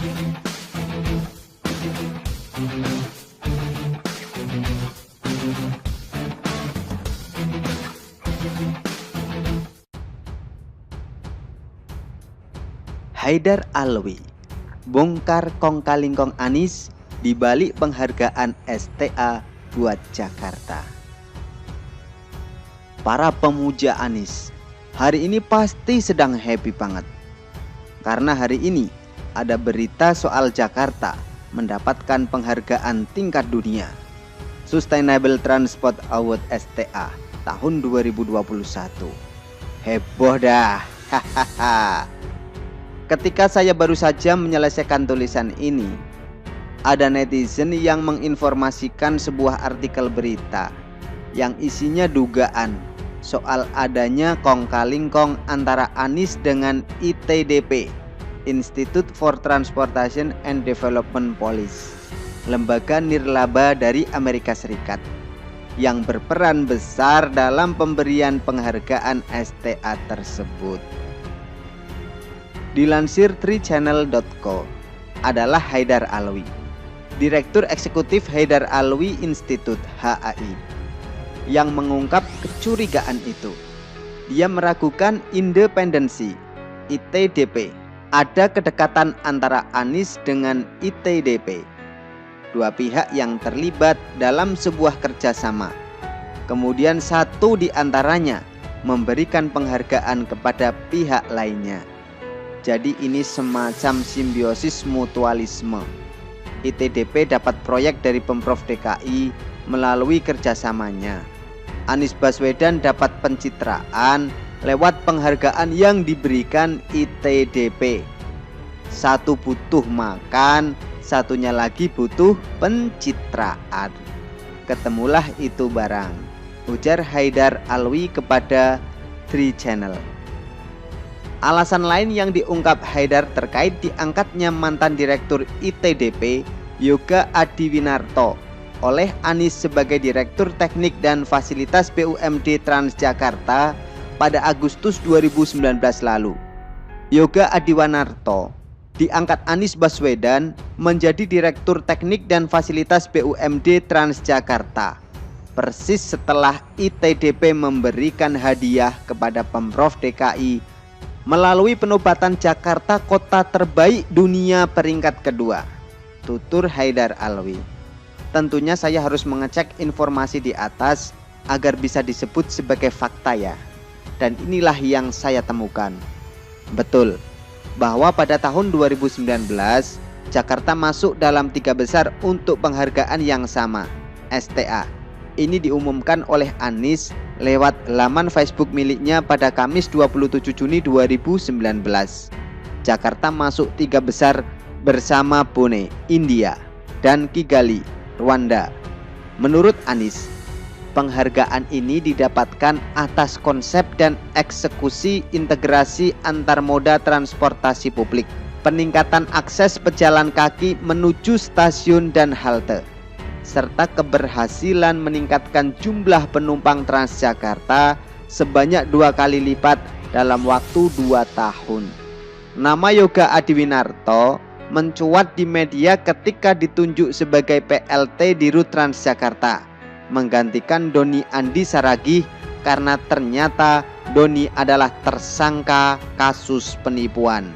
Haidar Alwi bongkar kong-kalingkong Anies di balik penghargaan STA buat Jakarta. Para pemuja Anies hari ini pasti sedang happy banget, karena hari ini ada berita soal Jakarta mendapatkan penghargaan tingkat dunia, Sustainable Transport Award STA tahun 2021. Heboh dah. Hahaha. Ketika saya baru saja menyelesaikan tulisan ini, ada netizen yang menginformasikan sebuah artikel berita yang isinya dugaan soal adanya kong-kalingkong antara Anies dengan ITDP, Institute for Transportation and Development Policy, lembaga nirlaba dari Amerika Serikat, yang berperan besar dalam pemberian penghargaan STA tersebut. Dilansir trichannel.co adalah Haidar Alwi, Direktur Eksekutif Haidar Alwi Institute HAI, yang mengungkap kecurigaan itu. Dia meragukan independensi ITDP. Ada kedekatan antara Anies dengan ITDP, dua pihak yang terlibat dalam sebuah kerjasama. Kemudian satu di antaranya memberikan penghargaan kepada pihak lainnya. Jadi ini semacam simbiosis mutualisme. ITDP dapat proyek dari Pemprov DKI melalui kerjasamanya. Anies Baswedan dapat pencitraan lewat penghargaan yang diberikan ITDP. Satu butuh makan, satunya lagi butuh pencitraan. Ketemulah itu barang, ujar Haidar Alwi kepada Trichannel. Alasan lain yang diungkap Haidar terkait diangkatnya mantan Direktur ITDP Yoga Adiwinarto oleh Anies sebagai Direktur Teknik dan Fasilitas BUMD Transjakarta pada Agustus 2019 lalu. Yoga Adiwinarto diangkat Anies Baswedan menjadi Direktur Teknik dan Fasilitas BUMD Transjakarta, persis setelah ITDP memberikan hadiah kepada Pemprov DKI melalui penobatan Jakarta kota terbaik dunia peringkat kedua, tutur Haidar Alwi. Tentunya saya harus mengecek informasi di atas agar bisa disebut sebagai fakta ya. Dan inilah yang saya temukan. Betul, bahwa pada tahun 2019 Jakarta masuk dalam 3 besar untuk penghargaan yang sama, STA. Ini diumumkan oleh Anies lewat laman Facebook miliknya pada Kamis 27 Juni 2019. Jakarta masuk 3 besar bersama Pune, India, dan Kigali, Rwanda. Menurut Anies, penghargaan ini didapatkan atas konsep dan eksekusi integrasi antar moda transportasi publik, peningkatan akses pejalan kaki menuju stasiun dan halte, serta keberhasilan meningkatkan jumlah penumpang Transjakarta sebanyak 2 kali lipat dalam waktu 2 tahun. Nama Yoga Adiwinarto mencuat di media ketika ditunjuk sebagai PLT di Rut Transjakarta, menggantikan Doni Andi Saragih karena ternyata Doni adalah tersangka kasus penipuan.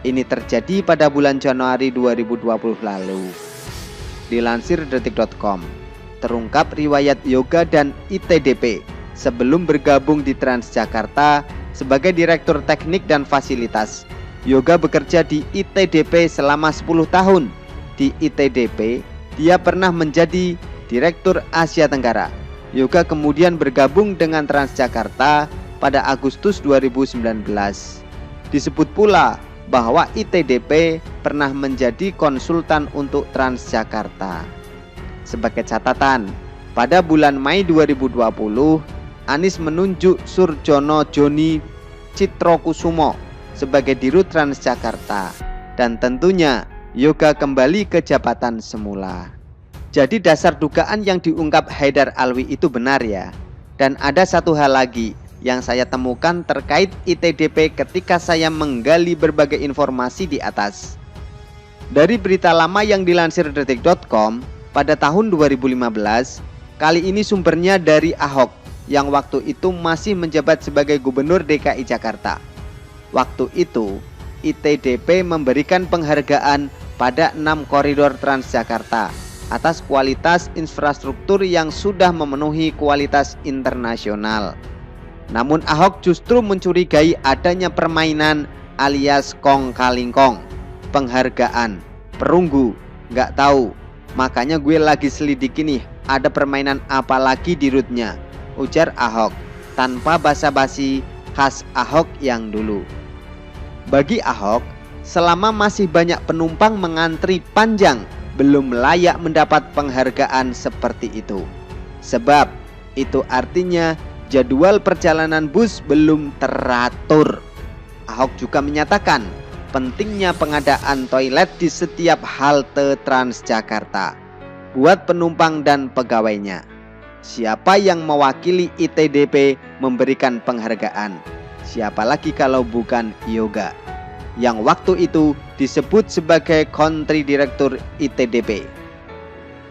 Ini terjadi pada bulan Januari 2020 lalu. Dilansir detik.com, terungkap riwayat Yoga dan ITDP sebelum bergabung di Transjakarta sebagai Direktur Teknik dan Fasilitas. Yoga bekerja di ITDP selama 10 tahun. Di ITDP, dia pernah menjadi Direktur Asia Tenggara. Yoga kemudian bergabung dengan Transjakarta pada Agustus 2019. Disebut pula bahwa ITDP pernah menjadi konsultan untuk Transjakarta. Sebagai catatan, pada bulan Mei 2020, Anies menunjuk Surjono Joni Citrokusumo sebagai Dirut Transjakarta, dan tentunya Yoga kembali ke jabatan semula. Jadi dasar dugaan yang diungkap Haidar Alwi itu benar ya. Dan ada satu hal lagi yang saya temukan terkait ITDP ketika saya menggali berbagai informasi di atas. Dari berita lama yang dilansir detik.com pada tahun 2015, kali ini sumbernya dari Ahok yang waktu itu masih menjabat sebagai Gubernur DKI Jakarta. Waktu itu, ITDP memberikan penghargaan pada 6 koridor Transjakarta atas kualitas infrastruktur yang sudah memenuhi kualitas internasional. Namun Ahok justru mencurigai adanya permainan alias kong kaling kong, penghargaan, perunggu, nggak tahu. Makanya gue lagi selidiki nih, ada permainan apa lagi di rootnya, ujar Ahok tanpa basa-basi khas Ahok yang dulu. Bagi Ahok, selama masih banyak penumpang mengantri panjang, belum layak mendapat penghargaan seperti itu. Sebab itu artinya jadwal perjalanan bus belum teratur. Ahok juga menyatakan pentingnya pengadaan toilet di setiap halte Transjakarta buat penumpang dan pegawainya. Siapa yang mewakili ITDP memberikan penghargaan? Siapa lagi kalau bukan Yoga, yang waktu itu disebut sebagai Country Direktur ITDP.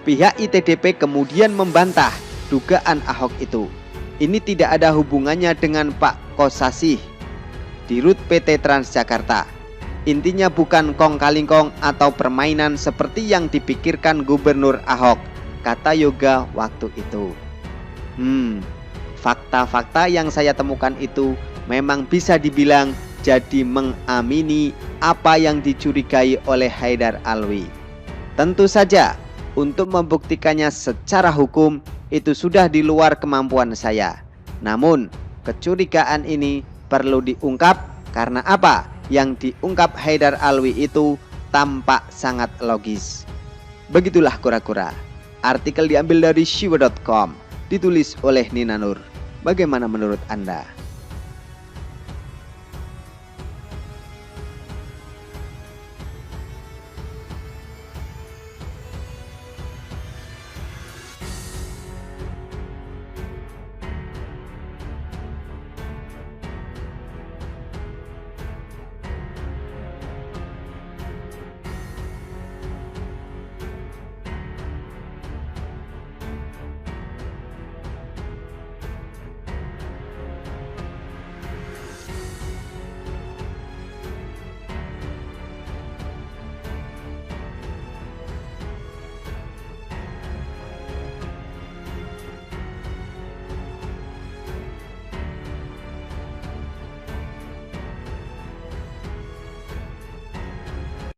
Pihak ITDP kemudian membantah dugaan Ahok itu. Ini tidak ada hubungannya dengan Pak Kosasih di rut PT Transjakarta. Intinya bukan kong kaling kong atau permainan seperti yang dipikirkan Gubernur Ahok, kata Yoga waktu itu. Fakta-fakta yang saya temukan itu memang bisa dibilang jadi mengamini apa yang dicurigai oleh Haidar Alwi. Tentu saja untuk membuktikannya secara hukum itu sudah di luar kemampuan saya. Namun kecurigaan ini perlu diungkap karena apa? Yang diungkap Haidar Alwi itu tampak sangat logis. Begitulah kura-kura. Artikel diambil dari shiwa.com, ditulis oleh Nina Nur. Bagaimana menurut Anda?